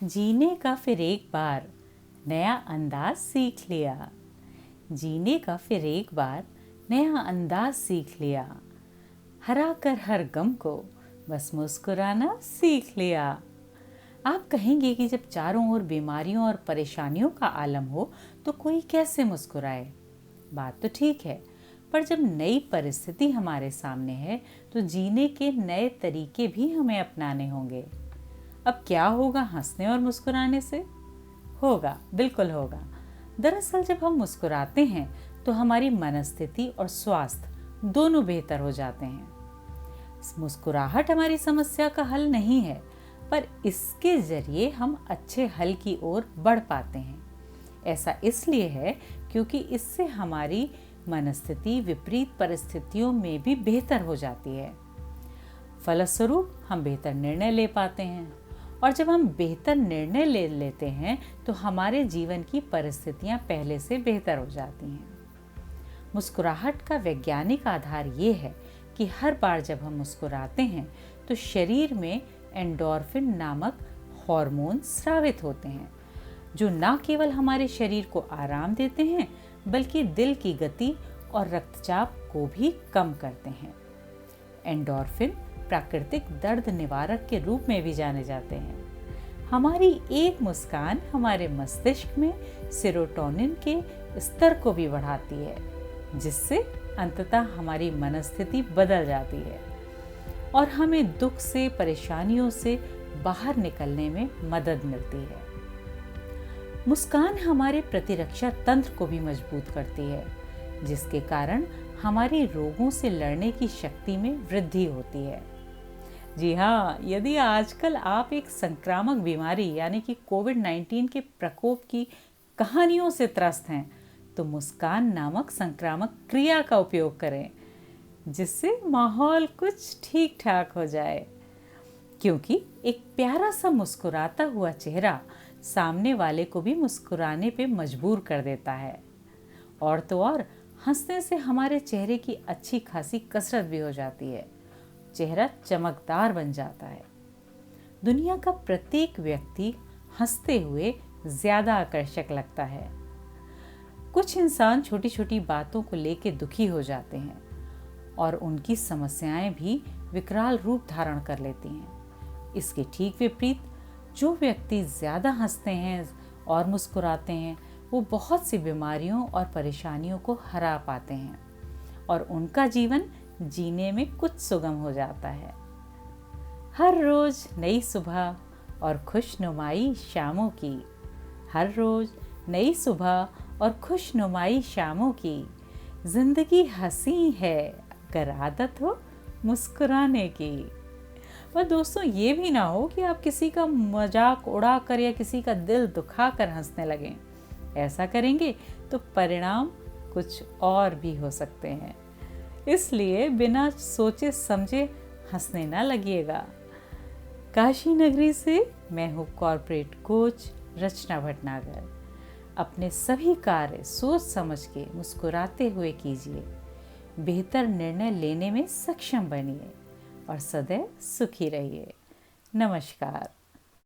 जीने का फिर एक बार नया अंदाज सीख लिया। जीने का फिर एक बार नया अंदाज सीख लिया। हरा कर हर गम को बस मुस्कुराना सीख लिया। आप कहेंगे कि जब चारों ओर बीमारियों और परेशानियों का आलम हो तो कोई कैसे मुस्कुराए। बात तो ठीक है, पर जब नई परिस्थिति हमारे सामने है तो जीने के नए तरीके भी हमें अपनाने होंगे। अब क्या होगा हंसने और मुस्कुराने से? होगा, बिल्कुल होगा। दरअसल जब हम मुस्कुराते हैं तो हमारी मनस्थिति और स्वास्थ्य दोनों बेहतर हो जाते हैं। मुस्कुराहट हमारी समस्या का हल नहीं है, पर इसके जरिए हम अच्छे हल की ओर बढ़ पाते हैं। ऐसा इसलिए है क्योंकि इससे हमारी मनस्थिति विपरीत परिस्थितियों में भी बेहतर हो जाती है। फलस्वरूप हम बेहतर निर्णय ले पाते हैं, और जब हम बेहतर निर्णय ले लेते हैं तो हमारे जीवन की परिस्थितियां पहले से बेहतर हो जाती हैं। मुस्कुराहट का वैज्ञानिक आधार ये है कि हर बार जब हम मुस्कुराते हैं तो शरीर में एंडोर्फिन नामक हार्मोन स्रावित होते हैं, जो न केवल हमारे शरीर को आराम देते हैं बल्कि दिल की गति और रक्तचाप को भी कम करते हैं। एंडोर्फिन प्राकृतिक दर्द निवारक के रूप में भी जाने जाते हैं। हमारी एक मुस्कान हमारे मस्तिष्क में सेरोटोनिन के स्तर को भी बढ़ाती है, जिससे अंततः हमारी मनस्थिति बदल जाती है और हमें दुख से, परेशानियों से बाहर निकलने में मदद मिलती है। मुस्कान हमारे प्रतिरक्षा तंत्र को भी मजबूत करती है, जिसके कारण हमारी रोगों से लड़ने की शक्ति में वृद्धि होती है। जी हाँ, यदि आजकल आप एक संक्रामक बीमारी यानी कि कोविड-19 के प्रकोप की कहानियों से त्रस्त हैं, तो मुस्कान नामक संक्रामक क्रिया का उपयोग करें, जिससे माहौल कुछ ठीक ठाक हो जाए। क्योंकि एक प्यारा सा मुस्कुराता हुआ चेहरा सामने वाले को भी मुस्कुराने पे मजबूर कर देता है। और तो और, हंसने से हमारे चेहरे की अच्छी खासी कसरत भी हो जाती है। चेहरा चमकदार बन जाता है। दुनिया का प्रत्येक व्यक्ति हंसते हुए ज्यादा आकर्षक लगता है। कुछ इंसान छोटी छोटी बातों को लेकर दुखी हो जाते हैं और उनकी समस्याएं भी विकराल रूप धारण कर लेती हैं। इसके ठीक विपरीत, जो व्यक्ति ज्यादा हंसते हैं और मुस्कुराते हैं, वो बहुत सी बीमारियों और परेशानियों को हरा पाते हैं और उनका जीवन जीने में कुछ सुगम हो जाता है। हर रोज नई सुबह और खुशनुमाई शामों की, हर रोज नई सुबह और खुशनुमाई शामों की। जिंदगी हंसी है अगर आदत हो मुस्कुराने की। पर दोस्तों, ये भी ना हो कि आप किसी का मजाक उड़ाकर या किसी का दिल दुखाकर हंसने लगें। ऐसा करेंगे तो परिणाम कुछ और भी हो सकते हैं। इसलिए बिना सोचे समझे हंसने ना लगिएगा। काशी नगरी से मैं हूँ कॉर्पोरेट कोच रचना भटनागर। अपने सभी कार्य सोच समझ के मुस्कुराते हुए कीजिए। बेहतर निर्णय लेने में सक्षम बनिए और सदैव सुखी रहिए। नमस्कार।